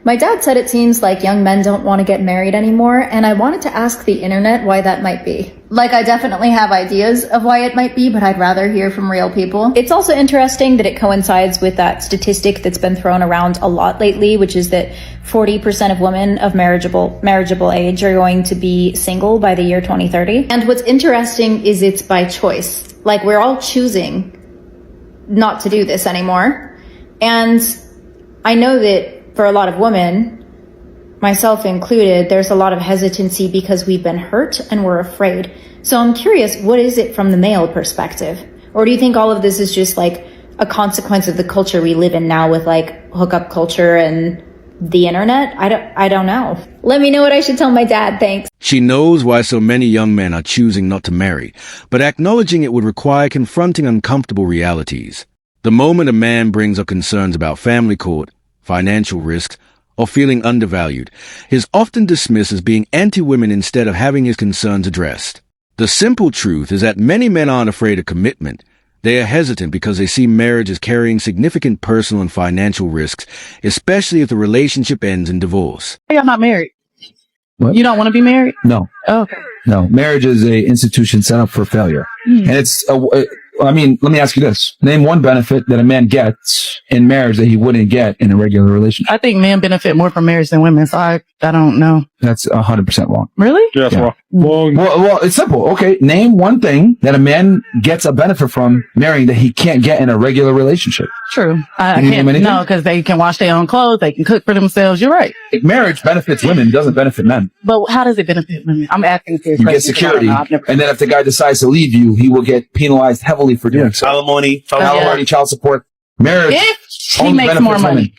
My dad said it seems like young men don't want to get married anymore, and I wanted to ask the internet why that might be. Like, I definitely have ideas of why it might be, but I'd rather hear from real people. It's also interesting that it coincides with that statistic that's been thrown around a lot lately, which is that 40% of women of marriageable age are going to be single by the year 2030. And what's interesting is it's by choice. Like, we're all choosing not to do this anymore. And I know that for a lot of women, myself included, there's a lot of hesitancy because we've been hurt and we're afraid. So I'm curious, what is it from the male perspective? Or do you think all of this is just like a consequence of the culture we live in now with like hookup culture and the internet? I don't know. Let me know what I should tell my dad. Thanks. She knows why so many young men are choosing not to marry, but acknowledging it would require confronting uncomfortable realities. The moment a man brings up concerns about family court, financial risks, or feeling undervalued, he is often dismissed as being anti-women instead of having his concerns addressed. The simple truth is that many men aren't afraid of commitment. They are hesitant because they see marriage as carrying significant personal and financial risks, especially if the relationship ends in divorce. You're not married. What? You don't want to be married? No. Oh, okay. No. Marriage is a institution set up for failure. And it's, let me ask you this. Name one benefit that a man gets in marriage that he wouldn't get in a regular relationship. I think men benefit more from marriage than women, so I don't know. That's 100% wrong. Really? Yeah, that's Yeah. wrong. Well, it's simple. Okay. Name one thing that a man gets a benefit from marrying that he can't get in a regular relationship. True. I Can you can't, name anything? no, because they can wash their own clothes, they can cook for themselves. You're right. Marriage benefits women, doesn't benefit men. But how does it benefit women? I'm asking this You question. get security, I've never- and then if the guy decides to leave you, he will get penalized heavily for doing so. Alimony. Alimony, child support. Marriage If he only makes more benefits money. women.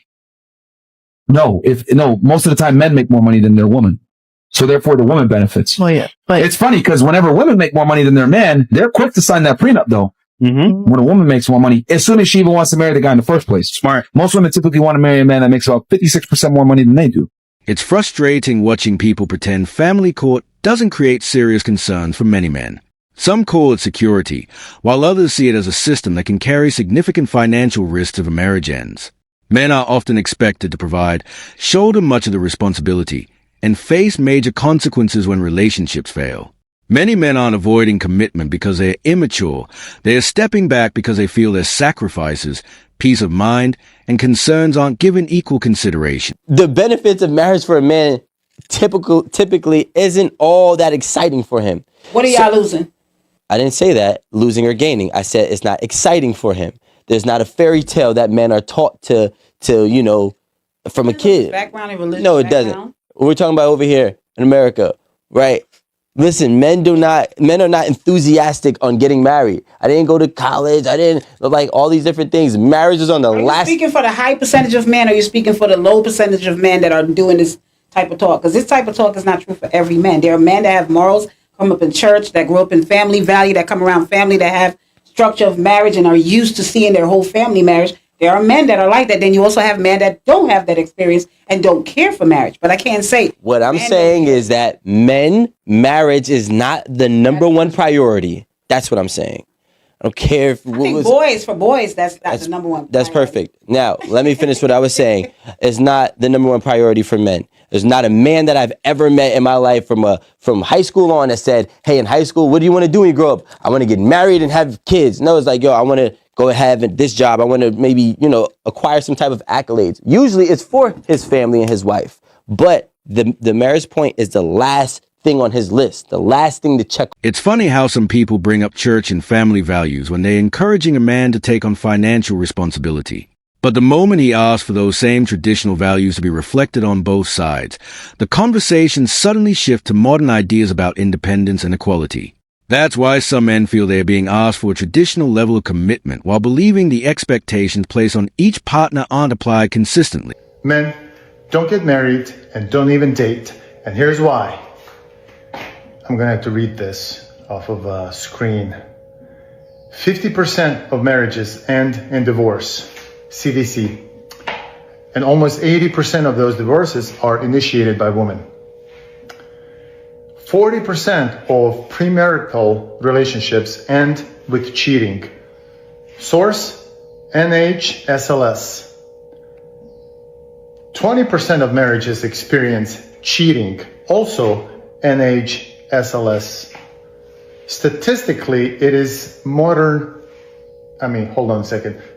No, most of the time men make more money than their woman. So therefore the woman benefits. Well, yeah. But It's funny because whenever women make more money than their man, they're quick to sign that prenup though. Mm-hmm. When a woman makes more money, as soon as she even wants to marry the guy in the first place. Smart. Most women typically want to marry a man that makes about 56% more money than they do. It's frustrating watching people pretend family court doesn't create serious concerns for many men. Some call it security, while others see it as a system that can carry significant financial risks if a marriage ends. Men are often expected to provide, shoulder much of the responsibility, and face major consequences when relationships fail. Many men aren't avoiding commitment because they are immature. They are stepping back because they feel their sacrifices, peace of mind, and concerns aren't given equal consideration. The benefits of marriage for a man typically isn't all that exciting for him. What are y'all losing? I didn't say that, losing or gaining. I said it's not exciting for him. There's not a fairy tale that men are taught to from a kid. Background and religion. No, it doesn't. We're talking about over here in America, right? Listen, men are not enthusiastic on getting married. I didn't go to college. I didn't like all these different things. Marriage is on the last. Are you speaking for the high percentage of men, or are you speaking for the low percentage of men that are doing this type of talk? Because this type of talk is not true for every man. There are men that have morals, come up in church, that grew up in family value, that come around family, that have structure of marriage and are used to seeing their whole family marriage. There are men that are like that. Then you also have men that don't have that experience and don't care for marriage. But I can't say. What I'm saying is that marriage is not the number one priority. That's what I'm saying. I don't care if I think boys, that's the number one. That's priority. perfect. Now, let me finish what I was saying. It's not the number one priority for men. There's not a man that I've ever met in my life from high school on that said, hey, in high school, what do you want to do when you grow up? I want to get married and have kids. No, it's like, yo, I want to go have this job. I want to maybe, acquire some type of accolades. Usually it's for his family and his wife. But the marriage point is the last thing on his list, the last thing to check. It's funny how some people bring up church and family values when they're encouraging a man to take on financial responsibility. But the moment he asks for those same traditional values to be reflected on both sides, the conversation suddenly shifts to modern ideas about independence and equality. That's why some men feel they are being asked for a traditional level of commitment while believing the expectations placed on each partner aren't applied consistently. Men, don't get married and don't even date. And here's why. I'm going to have to read this off of a screen. 50% of marriages end in divorce, CDC. And almost 80% of those divorces are initiated by women. 40% of premarital relationships end with cheating. Source, NHSLS. 20% of marriages experience cheating, also NHSLS. Statistically, it is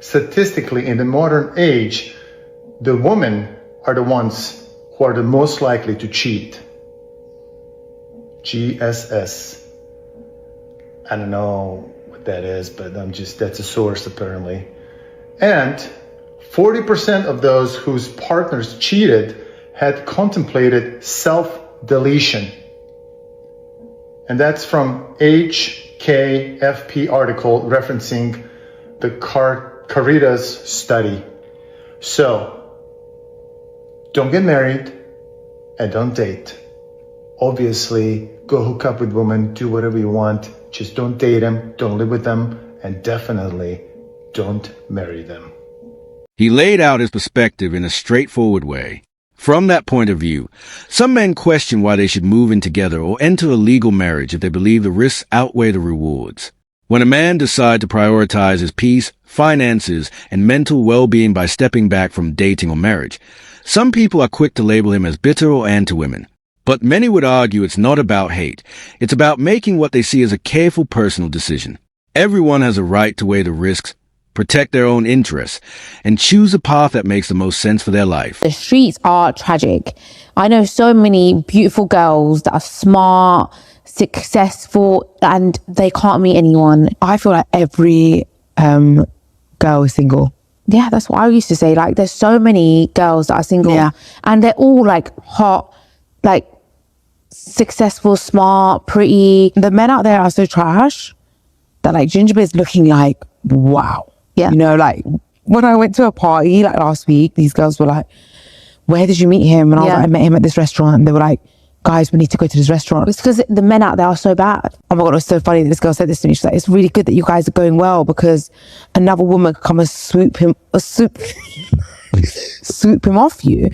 Statistically, in the modern age, the women are the ones who are the most likely to cheat. GSS. I don't know what that is, but that's a source apparently. And 40% of those whose partners cheated had contemplated self-deletion. And that's from HKFP article referencing the Caritas study. So, don't get married and don't date. Obviously, go hook up with women, do whatever you want. Just don't date them, don't live with them, and definitely don't marry them. He laid out his perspective in a straightforward way. From that point of view, some men question why they should move in together or enter a legal marriage if they believe the risks outweigh the rewards. When a man decides to prioritize his peace, finances, and mental well-being by stepping back from dating or marriage, some people are quick to label him as bitter or anti-women. But many would argue it's not about hate. It's about making what they see as a careful personal decision. Everyone has a right to weigh the risks, protect their own interests, and choose a path that makes the most sense for their life. The streets are tragic. I know so many beautiful girls that are smart, successful, and they can't meet anyone. I feel like every girl is single. Yeah, that's what I used to say. Like, there's so many girls that are single, and they're all like hot, like successful, smart, pretty. The men out there are so trash that like Ginger is looking like, wow. Yeah. You know, like when I went to a party like last week, these girls were like, where did you meet him? And I was like, I met him at this restaurant. And they were like, guys, we need to go to this restaurant. It's because the men out there are so bad. Oh my God, it was so funny that this girl said this to me. She's like, it's really good that you guys are going well because another woman could come and swoop him off you.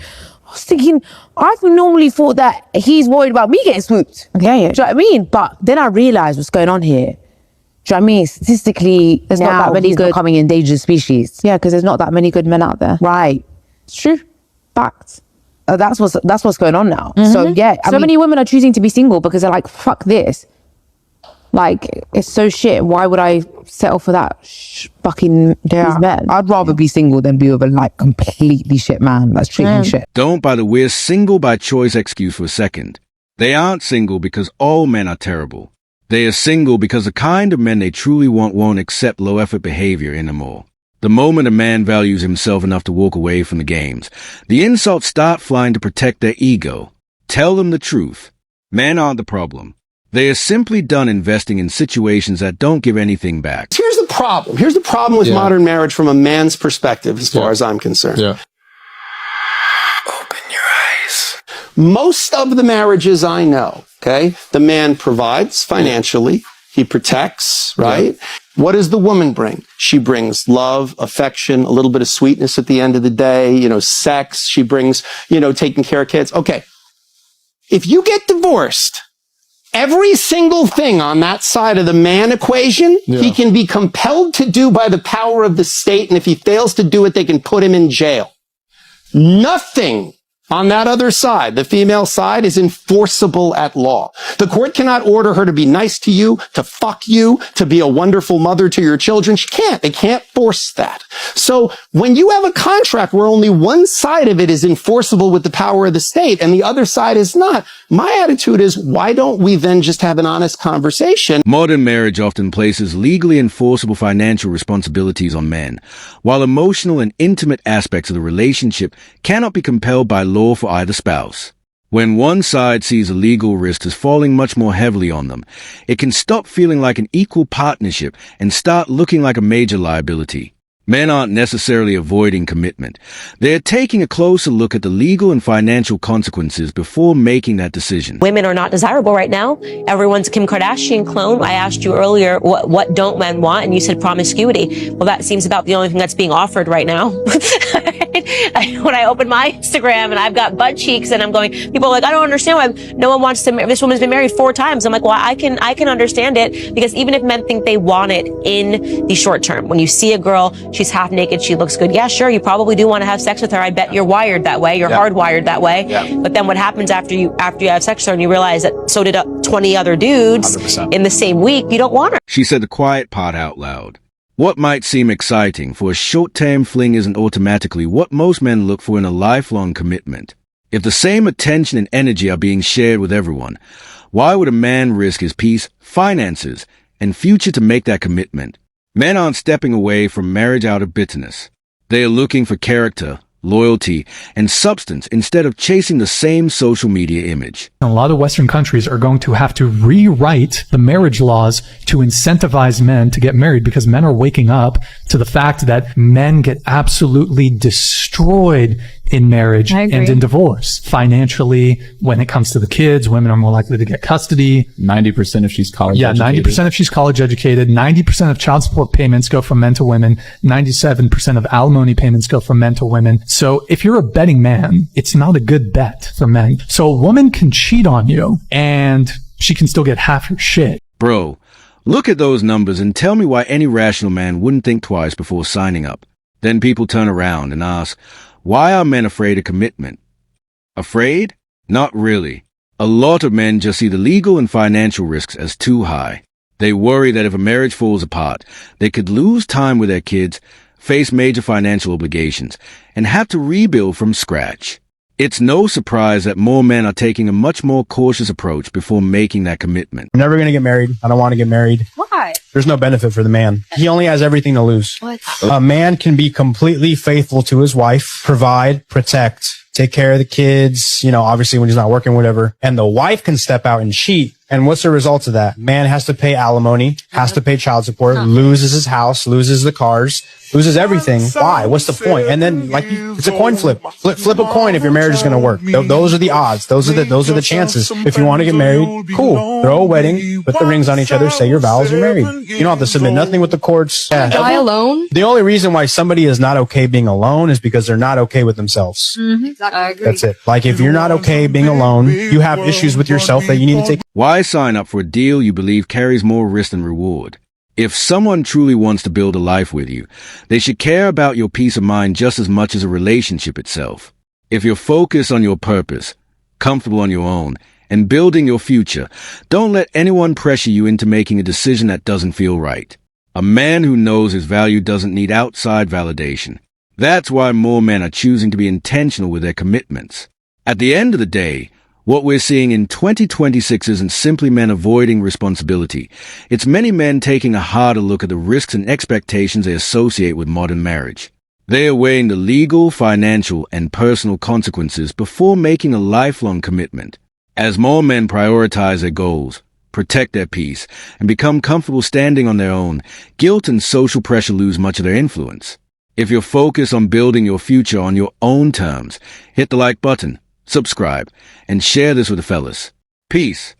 I was thinking, I've normally thought that he's worried about me getting swooped. Yeah. Do you know what I mean? But then I realized what's going on here. Do you know what I mean? Statistically, there's not that many good becoming endangered species. Yeah, because there's not that many good men out there. Right. It's true. Fact. That's what's going on now. So yeah, I mean, many women are choosing to be single because they're like, fuck this. Like, it's so shit. Why would I settle for that fucking these men? I'd rather be single than be with a like completely shit man that's treating me shit. Don't buy the we're single by choice excuse for a second. They aren't single because all men are terrible. They are single because the kind of men they truly want won't accept low-effort behavior anymore. The moment a man values himself enough to walk away from the games, the insults start flying to protect their ego. Tell them the truth. Men aren't the problem. They are simply done investing in situations that don't give anything back. Here's the problem. Here's the problem with modern marriage from a man's perspective, as far as I'm concerned. Yeah. Open your eyes. Most of the marriages I know, okay, the man provides financially. He protects, right? Yeah. What does the woman bring? She brings love, affection, a little bit of sweetness at the end of the day, sex. She brings, taking care of kids. Okay. If you get divorced, every single thing on that side of the man equation, he can be compelled to do by the power of the state. And if he fails to do it, they can put him in jail. Nothing on that other side, the female side, is enforceable at law. The court cannot order her to be nice to you, to fuck you, to be a wonderful mother to your children. She can't. They can't force that. So when you have a contract where only one side of it is enforceable with the power of the state and the other side is not, my attitude is, why don't we then just have an honest conversation? Modern marriage often places legally enforceable financial responsibilities on men, while emotional and intimate aspects of the relationship cannot be compelled by law for either spouse. When one side sees a legal risk as falling much more heavily on them, it can stop feeling like an equal partnership and start looking like a major liability. Men aren't necessarily avoiding commitment. They're taking a closer look at the legal and financial consequences before making that decision. Women are not desirable right now. Everyone's a Kim Kardashian clone. I asked you earlier, what don't men want? And you said promiscuity. Well, that seems about the only thing that's being offered right now. When I open my Instagram and I've got butt cheeks and I'm going, people are like, I don't understand why no one wants to marry. This woman's been married 4 times. I'm like, well, I can understand it, because even if men think they want it in the short term, when you see a girl, she's half naked, she looks good. Yeah, sure, you probably do want to have sex with her. I bet you're wired that way. You're hardwired that way. But then what happens after you have sex with her and you realize that so did 20 other dudes 100%. In the same week, you don't want her. She said the quiet part out loud. What might seem exciting for a short-term fling isn't automatically what most men look for in a lifelong commitment. If the same attention and energy are being shared with everyone, why would a man risk his peace, finances, and future to make that commitment? Men aren't stepping away from marriage out of bitterness. They are looking for character, loyalty, and substance instead of chasing the same social media image. A lot of Western countries are going to have to rewrite the marriage laws to incentivize men to get married because men are waking up to the fact that men get absolutely destroyed in marriage and in divorce. Financially, when it comes to the kids, women are more likely to get custody. 90% if she's college educated. 90% if she's college educated. 90% of child support payments go from men to women. 97% of alimony payments go from men to women. So if you're a betting man, it's not a good bet for men. So a woman can cheat on you and she can still get half your shit. Bro, look at those numbers and tell me why any rational man wouldn't think twice before signing up. Then people turn around and ask, why are men afraid of commitment? Afraid? Not really. A lot of men just see the legal and financial risks as too high. They worry that if a marriage falls apart, they could lose time with their kids, face major financial obligations, and have to rebuild from scratch. It's no surprise that more men are taking a much more cautious approach before making that commitment. I'm never going to get married. I don't want to get married. Why? There's no benefit for the man. He only has everything to lose. What? A man can be completely faithful to his wife, provide, protect, take care of the kids, obviously when he's not working, whatever. And the wife can step out and cheat. And what's the result of that? Man has to pay alimony, has to pay child support, loses his house, loses the cars, loses everything. Why? What's the point? And then, it's a coin flip. Flip a coin if your marriage is going to work. Those are the odds. Those are the chances. If you want to get married, cool. Throw a wedding, put the rings on each other, say your vows, you're married. You don't have to submit nothing with the courts. Yeah. Die alone? The only reason why somebody is not okay being alone is because they're not okay with themselves. Exactly. I agree. That's it. If you're not okay being alone, you have issues with yourself that you need to take. Why sign up for a deal you believe carries more risk than reward? If someone truly wants to build a life with you, they should care about your peace of mind just as much as a relationship itself. If you're focused on your purpose, comfortable on your own, and building your future, don't let anyone pressure you into making a decision that doesn't feel right. A man who knows his value doesn't need outside validation. That's why more men are choosing to be intentional with their commitments. At the end of the day, what we're seeing in 2026 isn't simply men avoiding responsibility. It's many men taking a harder look at the risks and expectations they associate with modern marriage. They are weighing the legal, financial, and personal consequences before making a lifelong commitment. As more men prioritize their goals, protect their peace, and become comfortable standing on their own, guilt and social pressure lose much of their influence. If you're focused on building your future on your own terms, hit the like button, subscribe, and share this with the fellas. Peace.